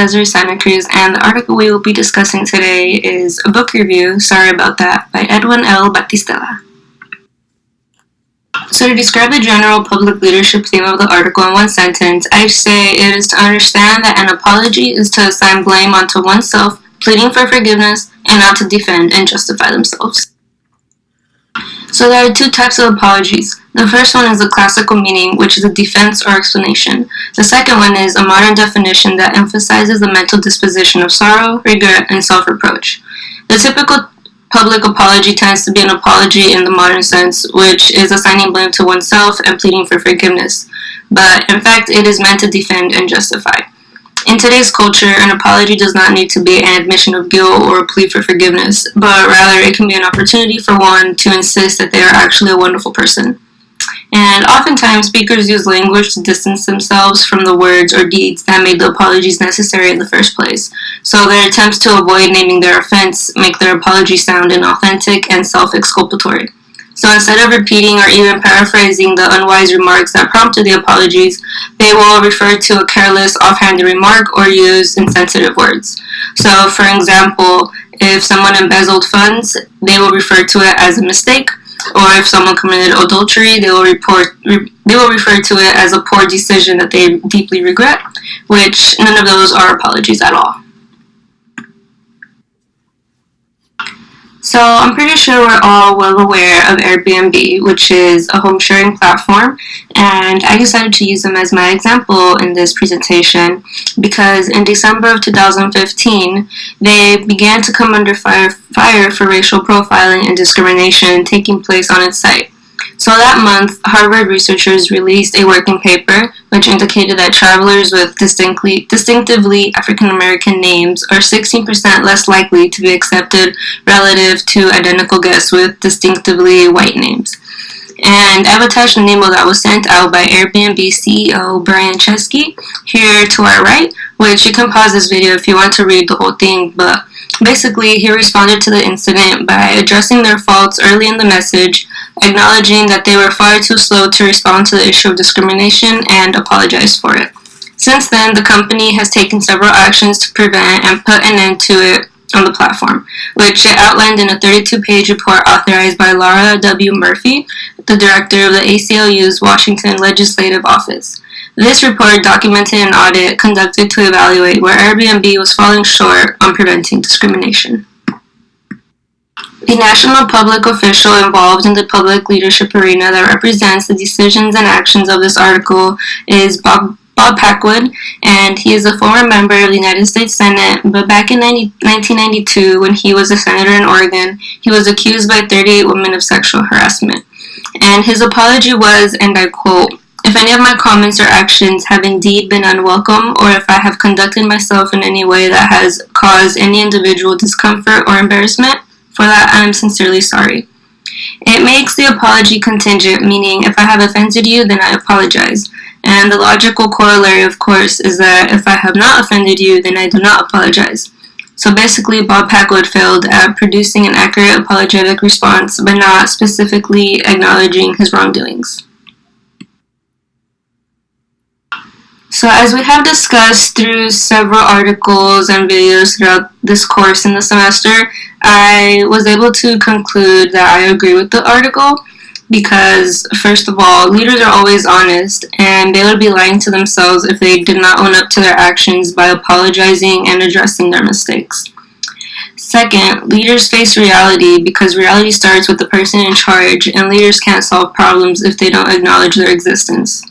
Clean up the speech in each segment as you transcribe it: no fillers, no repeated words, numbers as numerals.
Desirae, Cruz, and the article we will be discussing today is a book review, sorry about that, by Edwin Battistella. So to describe the general public leadership theme of the article in one sentence, I'd say it is to understand that an apology is to assign blame onto oneself, pleading for forgiveness, and not to defend and justify themselves. So there are two types of apologies. The first one is the classical meaning, which is a defense or explanation. The second one is a modern definition that emphasizes the mental disposition of sorrow, regret, and self-reproach. The typical public apology tends to be an apology in the modern sense, which is assigning blame to oneself and pleading for forgiveness. But in fact, it is meant to defend and justify. In today's culture, an apology does not need to be an admission of guilt or a plea for forgiveness, but rather it can be an opportunity for one to insist that they are actually a wonderful person. And oftentimes, speakers use language to distance themselves from the words or deeds that made the apologies necessary in the first place. So their attempts to avoid naming their offense make their apology sound inauthentic and self-exculpatory. So instead of repeating or even paraphrasing the unwise remarks that prompted the apologies, they will refer to a careless, offhanded remark or use insensitive words. So, for example, if someone embezzled funds, they will refer to it as a mistake, or if someone committed adultery, they will refer to it as a poor decision that they deeply regret, which none of those are apologies at all. So I'm pretty sure we're all well aware of Airbnb, which is a home sharing platform, and I decided to use them as my example in this presentation because in December of 2015, they began to come under fire for racial profiling and discrimination taking place on its site. So that month, Harvard researchers released a working paper which indicated that travelers with distinctively African American names are 16% less likely to be accepted relative to identical guests with distinctively white names. And I've attached a memo that was sent out by Airbnb CEO Brian Chesky here to our right, which you can pause this video if you want to read the whole thing, but basically, he responded to the incident by addressing their faults early in the message, acknowledging that they were far too slow to respond to the issue of discrimination and apologized for it. Since then, the company has taken several actions to prevent and put an end to it on the platform, which it outlined in a 32-page report authorized by Laura W. Murphy, the director of the ACLU's Washington Legislative Office. This report documented an audit conducted to evaluate where Airbnb was falling short on preventing discrimination. The national public official involved in the public leadership arena that represents the decisions and actions of this article is Bob Packwood, and he is a former member of the United States Senate, but back in 1992, when he was a senator in Oregon, he was accused by 38 women of sexual harassment. And his apology was, and I quote, "If any of my comments or actions have indeed been unwelcome, or if I have conducted myself in any way that has caused any individual discomfort or embarrassment, for that I am sincerely sorry." It makes the apology contingent, meaning if I have offended you, then I apologize. And the logical corollary, of course, is that if I have not offended you, then I do not apologize. So basically, Bob Packwood failed at producing an accurate apologetic response by not specifically acknowledging his wrongdoings. So as we have discussed through several articles and videos throughout this course in the semester, I was able to conclude that I agree with the article because, first of all, leaders are always honest, and they would be lying to themselves if they did not own up to their actions by apologizing and addressing their mistakes. Second, leaders face reality because reality starts with the person in charge, and leaders can't solve problems if they don't acknowledge their existence.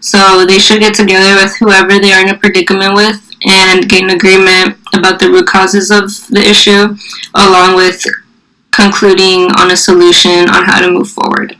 So they should get together with whoever they are in a predicament with and gain agreement about the root causes of the issue, along with concluding on a solution on how to move forward.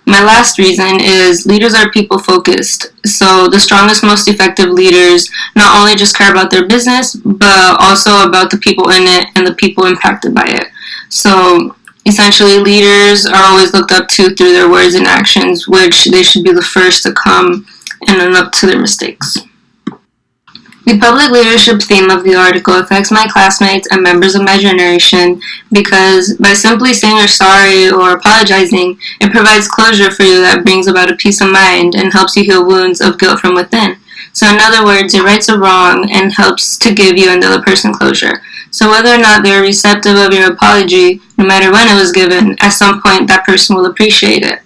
My last reason is leaders are people-focused, so the strongest, most effective leaders not only just care about their business, but also about the people in it and the people impacted by it. So essentially, leaders are always looked up to through their words and actions, which they should be the first to come and own up to their mistakes. The public leadership theme of the article affects my classmates and members of my generation because by simply saying you're sorry or apologizing, it provides closure for you that brings about a peace of mind and helps you heal wounds of guilt from within. So in other words, it rights a wrong and helps to give you and the other person closure. So whether or not they're receptive of your apology, no matter when it was given, at some point that person will appreciate it.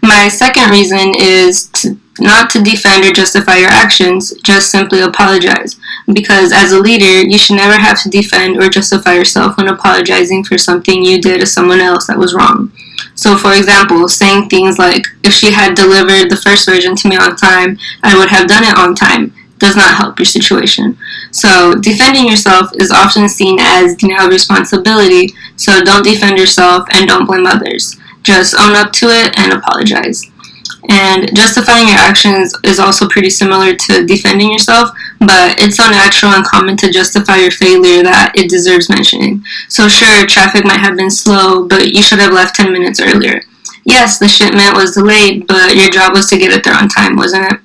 My second reason is not to defend or justify your actions, just simply apologize. Because as a leader, you should never have to defend or justify yourself when apologizing for something you did to someone else that was wrong. So for example, saying things like, if she had delivered the first version to me on time, I would have done it on time, does not help your situation. So defending yourself is often seen as denial of responsibility, so don't defend yourself and don't blame others. Just own up to it and apologize. And justifying your actions is also pretty similar to defending yourself, but it's so natural and common to justify your failure that it deserves mentioning. So sure, traffic might have been slow, but you should have left 10 minutes earlier. Yes, the shipment was delayed, but your job was to get it there on time, wasn't it?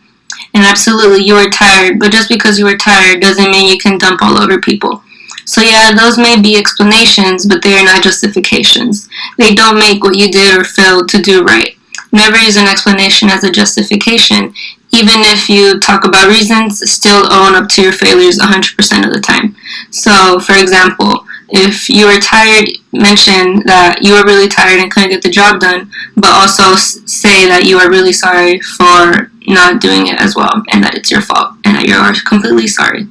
And absolutely, you were tired, but just because you were tired doesn't mean you can dump all over people. So yeah, those may be explanations, but they are not justifications. They don't make what you did or failed to do right. Never use an explanation as a justification. Even if you talk about reasons, still own up to your failures 100% of the time. So, for example, if you were tired, mention that you were really tired and couldn't get the job done, but also say that you are really sorry for not doing it as well, and that it's your fault, and that you are completely sorry.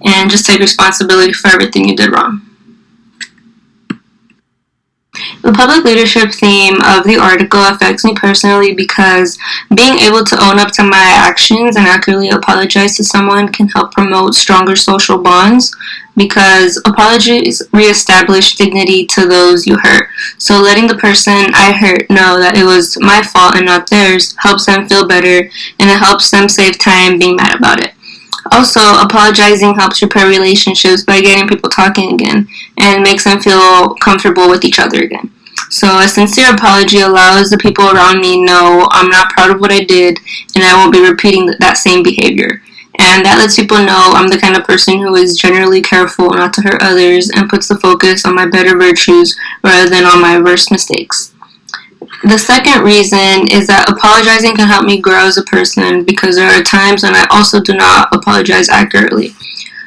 And just take responsibility for everything you did wrong. The public leadership theme of the article affects me personally because being able to own up to my actions and accurately apologize to someone can help promote stronger social bonds, because apologies reestablish dignity to those you hurt. So letting the person I hurt know that it was my fault and not theirs helps them feel better, and it helps them save time being mad about it. Also, apologizing helps repair relationships by getting people talking again and makes them feel comfortable with each other again. So a sincere apology allows the people around me know I'm not proud of what I did and I won't be repeating that same behavior. And that lets people know I'm the kind of person who is generally careful not to hurt others and puts the focus on my better virtues rather than on my worst mistakes. The second reason is that apologizing can help me grow as a person, because there are times when I also do not apologize accurately.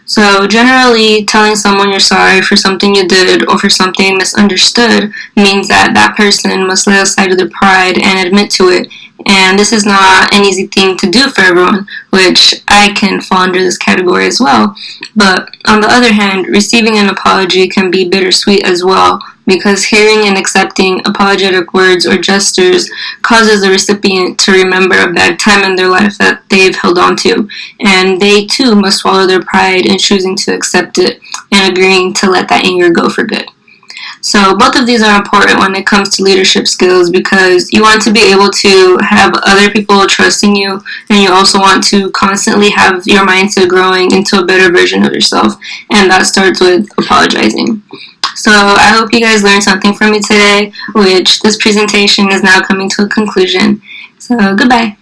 So generally, telling someone you're sorry for something you did or for something misunderstood means that that person must lay aside their pride and admit to it. And this is not an easy thing to do for everyone, which I can fall under this category as well. But on the other hand, receiving an apology can be bittersweet as well, because hearing and accepting apologetic words or gestures causes the recipient to remember a bad time in their life that they've held on to, and they too must swallow their pride in choosing to accept it and agreeing to let that anger go for good. So both of these are important when it comes to leadership skills, because you want to be able to have other people trusting you, and you also want to constantly have your mindset growing into a better version of yourself, and that starts with apologizing. So I hope you guys learned something from me today, which this presentation is now coming to a conclusion. So goodbye.